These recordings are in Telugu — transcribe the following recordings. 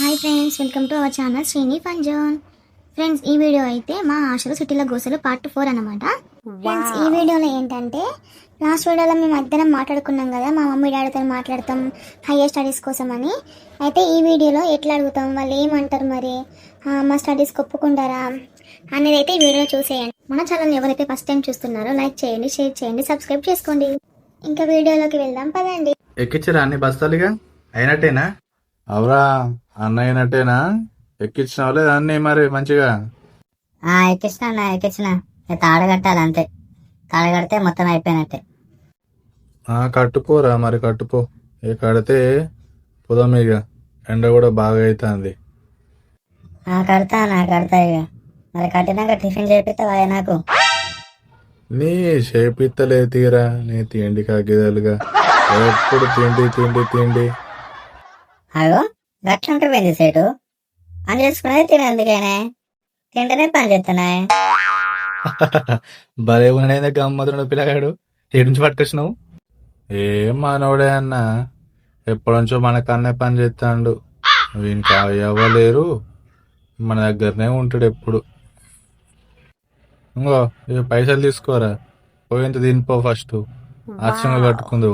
Hi friends, welcome to our channel Srini fun zone. Friends, ఈ వీడియో అయితే మా ఆశలు సిటీల గోసలు పార్ట్ 4 అనమాట. ఫ్రెండ్స్, ఈ వీడియోలో ఏంటంటే లాస్ట్ వీడియోలో మేము మధ్యాహ్నం మాట్లాడుకున్నాం కదా, మా మమ్మీ డాడీతో మాట్లాడతాం హైయర్ స్టడీస్ కోసం అని. అయితే ఈ వీడియోలో ఎట్లా అడుగుతాం, వాళ్ళు ఏమంటారు, మరి మా స్టడీస్కి ఒప్పుకుంటారా అనేది అయితే ఈ వీడియో చూసేయండి. మన ఛానల్ని ఎవరైతే ఫస్ట్ టైం చూస్తున్నారో లైక్ చేయండి, షేర్ చేయండి, సబ్స్క్రైబ్ చేసుకోండి. ఇంకా వీడియోలోకి వెళ్దాం పదండి. ఎక్కించరా అన్ని బస్తాలుగా అయినట్టేనా? అవరా అన్న అయినట్టేనా? ఎక్కించినావు లేదా అన్ని మరి మంచిగా? ఎక్కించిన తాడగట్టాలి అంతే. తాడగడితే మొత్తం అయిపోయినట్టే. కట్టుపోరా మరి, కట్టుపో. కడితే పొదం ఇక ఎండ కూడా బాగా అవుతుంది. కడతా ఇక. మరి కట్టినాక టిఫిన్ చేపిస్తావా నాకు? నీ చేపిత్తలే తీరా, నీ తిండి కాగిదాలుగా ఎప్పుడు తిండి తిండి తిండి. అగో గట్లుంటే పోయింది సేటు. పని చేసుకునేది తినేందుకేనే, తింటేనే పని చేస్తానే. భలే ఉన్నాడే గమ్మతున్న పిల్లగాడు. ఏడు నుంచి పట్టుకొచ్చినావు? ఏం మానవుడే అన్న, ఎప్పటినుంచో మన కన్నే పని చేస్తాడు. వీనికి అవ్వలేరు, మన దగ్గరనే ఉంటాడు ఎప్పుడు. ఇంకో ఇక పైసలు తీసుకోరా, పోయింత తినిపో ఫస్ట్. ఆశ్చర్యంగా కట్టుకుందు.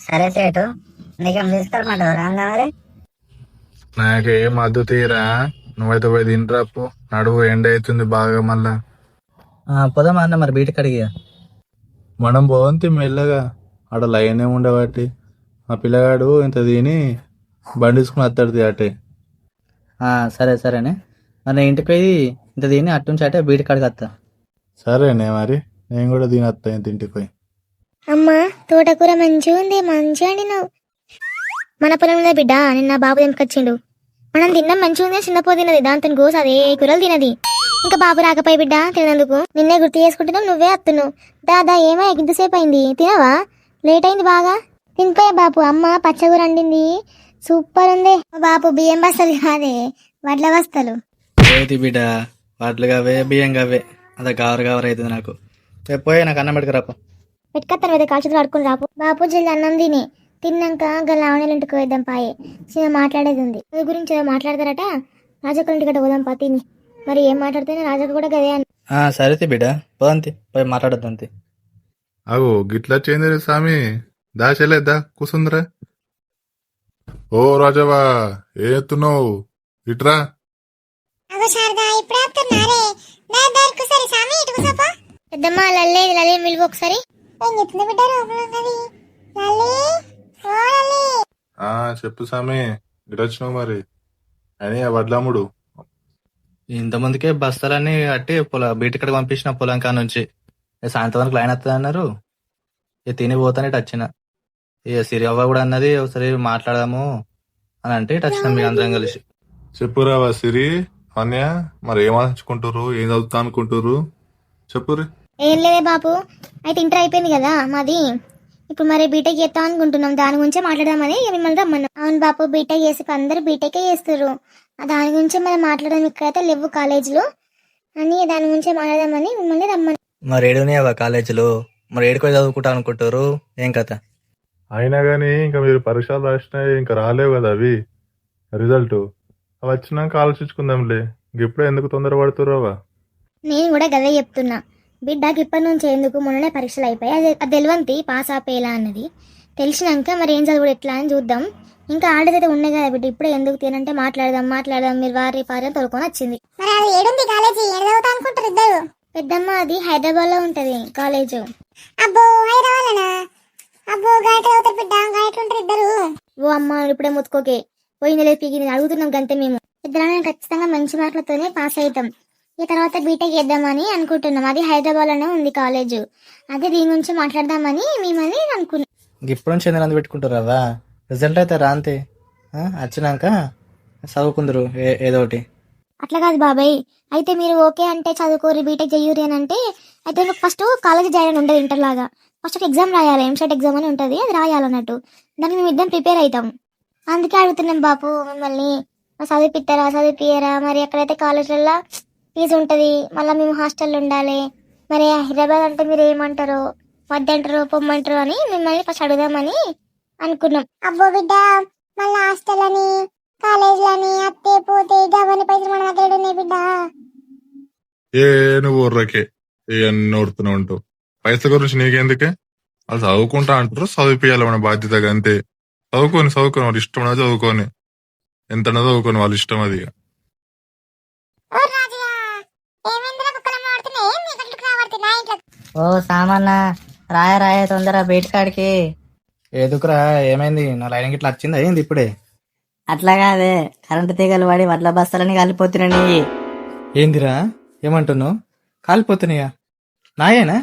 సరే సేటు, నీకేం తీసుకెళ్ళమంటావు రాంగా మరి? నాకేం అద్దు తీరా, నువ్వైతే పోయి తింటాపు. నడువు, ఎండ అవుతుంది బాగా మళ్ళా. పోదామా అన్న మరి బీటి కడిగి? మనం పోవంతి మెల్లగా, ఆడ లైనే ఉండబట్టి. ఆ పిల్లగాడు ఇంత తిని బండి తీసుకుని వస్తాడు అటే. సరే సరేనే, మరి ఇంటికి పోయి ఇంత తిని అట్టుంచి అటే బీటి కడిగి వస్తా. సరేనే మరి, నేను కూడా తినత్తా ఇంత ఇంటికి పోయి. అమ్మా, తోటకూర మంచిగా ఉంది, మంచిగా వండినావు. మన పొలంలో బిడ్డ నిన్న బాబు తెంపుకొచ్చిండు. మనం తిన్నాం, మంచిగా ఉంది. చిన్నపో తినది, దాంతో గోస అదే కూరలు తినది. ఇంకా బాబు రాకపోయి బిడ్డ తినందుకు నిన్నే గుర్తు చేసుకుంటున్నావు, నువ్వే అత్తున్నావు. దాదా ఏమో ఇంతసేపు అయింది, తినవా? లేట్ అయింది బాగా. తినిపోయా బాపు, అమ్మ పచ్చగూర వండింది, సూపర్ ఉంది. బాపు బియ్యం బస్తలు కాదే, వడ్ల బస్తలు. ఏది బిడ్డ, వాటిలు కావే బియ్యం కావే, అదే గవర్ అవుతుంది నాకు. పోయి నాకు అన్నం పెట్టుకురాప. పెట్టుకొత్తాను కదా, కాల్చేతులు అడుకుని రాపు. బాపు జల్ది అన్నం తిన్నాక లావణ్యల ఇంటికి వేద్దాం పాయే, చిన్న మాట్లాడేది ఉంది. అది గురించి ఏదో మాట్లాడతారట. రాజక్క ఇంటికి గట్ట పోదాం పా తిని. మరి ఏం మాట్లాడితేనే రాజక్క కూడా గదే అని. సరే బిడ్డ, పోదంతి పోయి మాట్లాడద్దంతి. అగో గిట్లా చేంది స్వామి, దాచెలేద్దా కూసుందిరా. ఓ రాజవా, ఏ ఎత్తున్నావు? ఇట్రా. పెద్దమ్మ లల్లే విలువ ఒకసారి. చెప్పు స్వామి, ఇటొచ్చినావు మరి. అని వడ్లమ్ముడు ఇంతమందికే బస్తాలన్నీ కట్టి బీటి కడికి పంపించిన పొలం కా నుంచి. సాయంత్రం వరకు లైన్ వస్తుంది అన్నారు. తిని పోతానే ఇటు వచ్చిన. సిరియవ్వ కూడా అన్నది ఒకసారి మాట్లాడదాము అని అంటే ఇటు వచ్చినాం మీ అందరం కలిసి. చెప్పురావా సిరి అన్య, మరి ఏం ఆలోచించుకుంటారు, ఏం చదువుతా అనుకుంటారు? చెప్పురి. ఏం లేదే బాపు, అయితే ఇంటర్ అయిపోయింది కదా మాది. ఇప్పుడు మరి బీటెక్ చేద్దాం అనుకుంటున్నాం, దాని గురించే మాట్లాడదామని మిమ్మల్ని రమ్మన్నాం. అవును బాపు, బీటెక్ చేసి అందరూ బీటెకే చేస్తారు. దాని గురించే మనం మాట్లాడదాం, ఇక్కడైతే లేవు కాలేజీలు అని, దాని గురించే మాట్లాడదామని మిమ్మల్ని రమ్మన్నాం. మరి ఏడునేవా కాలేజీలో, మరి ఏడుకొని చదువుకుంటా అనుకుంటారు ఏం కథ? అయినా కానీ ఇంకా మీరు పరీక్షలు రాసినాయి, ఇంకా రాలేవు కదా అవి రిజల్ట్. అవి వచ్చినాక ఆలోచించుకుందాంలే, ఇప్పుడే ఎందుకు తొందరపడుతుర్రావా? నేను కూడా గదే చెప్తున్నా, బిడ్డకి ఇప్పటి నుంచి ఎందుకు, మొన్ననే పరీక్షలు అయిపోయి అది తెలివంతి పాస్ ఆపేలా అన్నది. తెలిసినాక మరి ఏం చదువుడు ఎట్లా అని చూద్దాం. ఇంకా ఆర్డర్ అయితే ఉన్నాయి కదా బిడ్డ, ఇప్పుడే ఎందుకు తినంటే మాట్లాడదాం మీరు వారి పార్యం తోలుకొని వచ్చింది. పెద్దమ్మ అది హైదరాబాద్ లో ఉంటది కాలేజ్. ఓ అమ్మ, ఇప్పుడే ముత్తుకోకే, పోయింది లేదు పీకి అడుగుతున్నాం గంతే. మేము ఇద్దరు ఖచ్చితంగా మంచి మార్కులతోనే పాస్ అవుతాం. ఈ తర్వాత బీటెక్ చేద్దామని అనుకుంటున్నాం. అది హైదరాబాద్ లోనే ఉంది కాలేజ్. అదే దీని గురించి మాట్లాడదామని మేమని అనుకున్నాం. ఇప్పుడు నుంచి ఎందుకు పెట్టుకుంటారా? రిజల్ట్ అయితే రాంతే, వచ్చినాక చదువుకుందరు ఏదో ఒకటి. అట్లా కాదు బాబాయ్, అయితే మీరు ఓకే అంటే చదువుకోరు, బీటెక్ చెయ్యూరి అని అంటే అయితే ఫస్ట్ కాలేజ్ జాయిన్ ఉండదు ఇంటర్ లాగా. ఫస్ట్ ఒక ఎగ్జామ్ రాయాలి, ఎంసెట్ ఎగ్జామ్ అని ఉంటుంది, అది రాయాలన్నట్టు. దానికి మేము ఇద్దరం ప్రిపేర్ అవుతాం. అందుకే అడుగుతున్నాం బాపు మిమ్మల్ని, చదివిపియరా? మరి ఎక్కడైతే కాలేజీలలో ఫీజు ఉంటుంది, మళ్ళీ మేము హాస్టల్లో ఉండాలి. మరి హైదరాబాద్ అంటే మీరు ఏమంటారో, వద్దంటారో, పొమ్మంటారో అని మిమ్మల్ని ఫస్ట్ అడుగుదామని అనుకున్నాం. అబ్బో బిడ్డ, మళ్ళీ హాస్టల్ అని పైసలు మన దగ్గర ఉన్నాయి బిడ్డ. ఏ నువ్వు ఊర్రకే అన్ని ఊరుతూనే ఉంటావు. పైసల గురించి నీకెందుకే? వాళ్ళు చదువుకుంటా అంటారు, చదివిపియాలి మన బాధ్యతగా అంతే. చదువుకొని వాళ్ళ ఇష్టం అనేది చదువుకొని, ఎంత చదువుకొని వాళ్ళ ఇష్టం అది. ఓ సామాన్న రాయ తొందర బయటకాడికి. ఏదుకురా ఏమైంది? నా లైన్ గిట్లా వచ్చిందా ఏంది ఇప్పుడే? అట్లా కాదే, కరెంటు తీగలు పడి వడ్ల బస్తాలని కాలిపోతున్నాయి. ఏందిరా ఏమంటున్నావు? కాలిపోతున్నాయా? నాయేనా?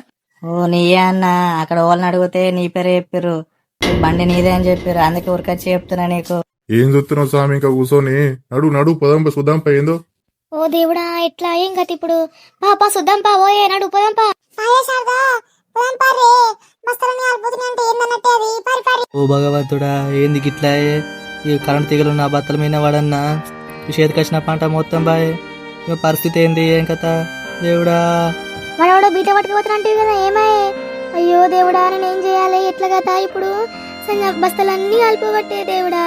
ఓ నీయే అన్న. అక్కడ వాళ్ళని అడిగితే నీ పేరే చెప్పారు, బండి నీదే అని చెప్పారు, అందుకే ఊరికొచ్చి చెప్తున్నా నీకు. ఏం చూస్తున్నావు స్వామి? ఇంకా కూర్చొని నడు పొదంప చూద్దాంప ఏందో. ఓ దేవుడా, ఎట్లా ఏం గతి ఇప్పుడు? పాపా సుద్దాం పా, ఓయే నడు పోదాం పా. ఓ భగవంతుడా, ఏంది గిట్లా? ఈ కరెంట్ తీగలు నా బత్తల మీద వాడన్నా, ఈ చేతికి వచ్చిన పంట మొత్తం బాయ్. ఇక పరిస్థితి ఏంది? ఏం కథ దేవుడా? మనోడు బీట పట్టుకుపోతున్నట్టు కదా, ఏమాయే? అయ్యో దేవుడా, నేను ఏం చేయాలి? ఎట్లా కదా ఇప్పుడు? బస్తలన్నీ కలిపోబట్టే దేవుడా.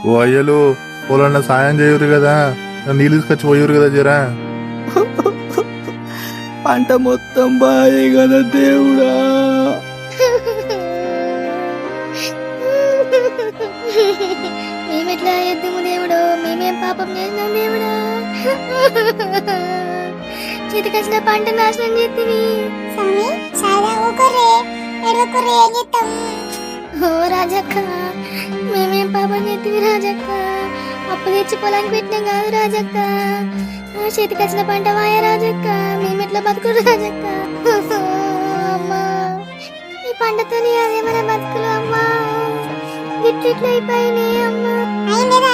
ఓ అయ్యలు పొలంలో సాయం చేయరు కదా, నీళ్ళు తీసుకొచ్చి పోయారు కదా జరా. పంట మొత్తం బాయ్ కదా దేవుడా. మేమెట్లా ఎద్దుము దేవుడు? మేమేం పాపం చేసినాం దేవుడా? చేతికొచ్చిన పంట నాశనం చేతివి. ఓ రాజక్క, మేమేం పాపం చేతివి రాజక్క? అప్పు తెచ్చి పొలానికి పెట్టినాం కాదు రాజక్క. చేతికొచ్చిన పంట వాయ రాజక్క, మేమెట్లా బతుకుడు రాజక్క? అమ్మా, ఈ పంటతోని అదే మన బతుకులు అమ్మా. గిట్లిట్లు అయిపోయినాయి అమ్మా.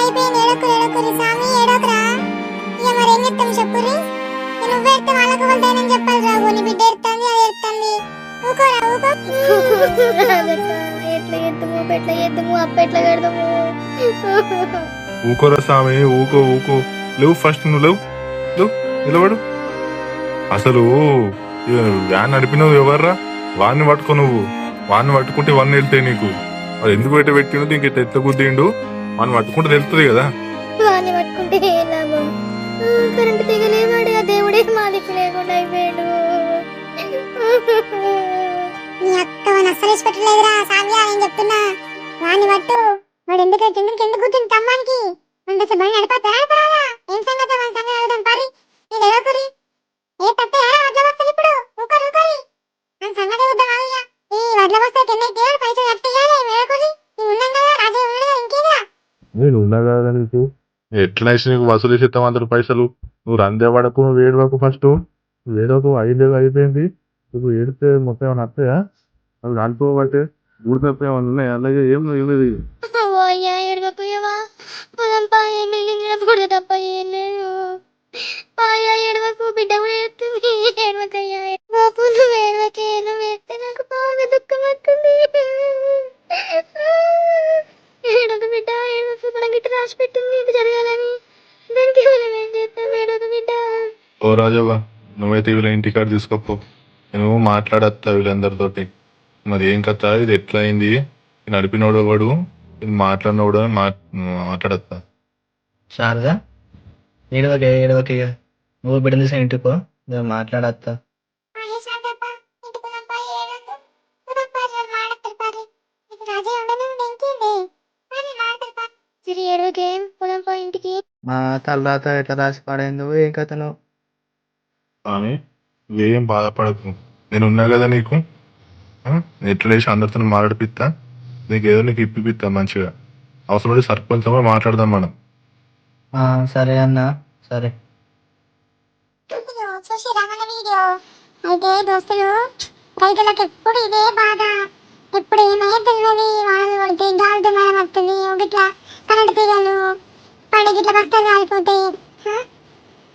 అయిపోయింది. ఏడొకరు స్వామి, ఏడొకరా. ఇక మరి ఏం చెప్తాం చెప్పురి? నువ్వు ఎడితే వాళ్ళకు వెళ్తానని చెప్పాలి రావు. నీ బిడ్డ ఎడుతుంది, అది ఎడుతుంది. ఊకోరా ఊకో. ఎట్లా ఎద్దుము, పెట్ల ఎద్దుము, అప్ప ఎట్లా కడదాము? ఊకోరా స్వామి, ఊకో లేవు. ఫస్ట్ నువ్వు లేవు నిలబడు. అసలు వ్యాన్ నడిపినవు ఎవర్రా? వాడిని పట్టుకో. నువ్వు వాడిని పట్టుకుంటే వాడిని వెళ్తాయి నీకు. అది ఎందుకు పెట్టిండు? దీనికి ఎట్లా గుద్దిండు? వాడిని పట్టుకుంటే తెలుస్తుంది కదా. వాడిని పట్టుకుంటే ఏం లాభం? కరెంటు తీగలేవాడు, ఆ దేవుడే మా దిక్కు లేకుండా అయిపోయాడు. నీ అక్క అసలు పెట్టలేదురా సామ్యా, నేను చెప్తున్నా. వాడిని పట్టు. వాడు ఎందుకు గుర్తుంది తమ్మానికి? అసలు బండి నడిపోతారా? ఏం సంగతి? మన సంగతి అడుగుదాం పరి. నేను ఎడకురి ఏ తప్పే వడ్ల బస్తాలు ఇప్పుడు ఊకరి మన సంగతి చూద్దాం. ఆగుయ్యా, ఈ వడ్ల బస్తాలు కింద తీయాలి, పైసలు కట్టేయాలి. ఎడకురి నేను ఉన్నాం కదా, రాజే ఉన్నాడు కదా, ఇంకేదా? నేను ఉన్నా కదా నీకు. ఎట్లా వేసి నీకు వసూలు చేస్తాం అందరు పైసలు. నువ్వు రందే పడకు, నువ్వు ఏడవకు. ఫస్ట్ నువ్వు ఏడవకు. అయిపోయింది. నువ్వు ఏడితే మొత్తం ఏమైనా వస్తాయా? అవి కాలిపోబట్టే ఊడి తప్ప ఏమైనా ఉన్నాయా? అలాగే ఏం లేదు. అయ్యా ఏడవపోయావా? పొలంపా ఏం మిగిలిన తప్ప ఏం లేదు. పాయ ఏడవకు, బిడ్డ కూడా ఏడుతుంది. ఏడవకయ్యా బాపు, నువ్వు ఏడవకే. నువ్వు ఏడితే నాకు బాగా దుఃఖం వస్తుంది. ఏడవకు బిడ్డ, ఏడవకు. మనం గిట్ట రాసి పెట్టింది ఇది జరగాలని. దానికి మనం ఏం చేస్తాం? ఏడవకు బిడ్డ. ఓ రాజవ్వ, నువ్వైతే వీళ్ళ ఇంటికాడ తీసుకోపో. నేను మాట్లాడత్తా వీళ్ళందరితోటి. మరి ఏం కథ? ఇది ఎట్లా అయింది? నడిపినోడు వాడు, మాట్లాడినోడు మాట్లాడత్తా. శారదా, ఏడవకే. నువ్వు బిడ్డలు తీసిన ఇంటికి పో, నేను మాట్లాడత్తా. మా తలరాత ఎట్లా రాసి పడైందో ఏం కథను. స్వామి, ఏం బాధపడకు. నేను ఉన్నా కదా నీకు. ఎట్లా వేసి అందరితో మాట్లాడిపిస్తా. నీకు ఇప్పిపిస్తా మంచిగా. అవసరం సర్పంచ్ మాట్లాడదాం మనం. సరే అన్న, సరే. అయితే దోస్తులు, రైతులకు ఎప్పుడు ఇదే బాధ. ఎప్పుడు ఏమైనా తెలియదు. వాళ్ళు పడితే గాలితో మనం వస్తుంది. ఒకట్లా కరెంటు తీగలు పడి గిట్ల బస్తాలు కాలిపోతాయి.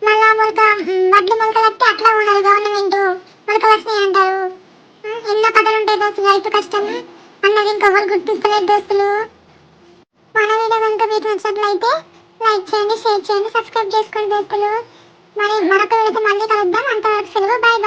మళ్ళా వడ్లు మొలకలు వస్తే అట్లా ఉండదు. గవర్నమెంట్ మొలకలు వస్తాయి అంటారు. ఎన్నో కథలు ఉంటాయి దోస్తులు. రైతు కష్టం అన్నది ఇంకొకరు గుర్తిస్తలేదు దోస్తులు. మన వీడియో కనుక మీకు నచ్చినట్లయితే లైక్ చేయండి, షేర్ చేయండి, సబ్స్క్రైబ్ చేసుకోండి దోస్తులు. మరి మరొక వీడియోతో మళ్ళీ కలుద్దాం. అంతవరకు సెలవు. బాయ్.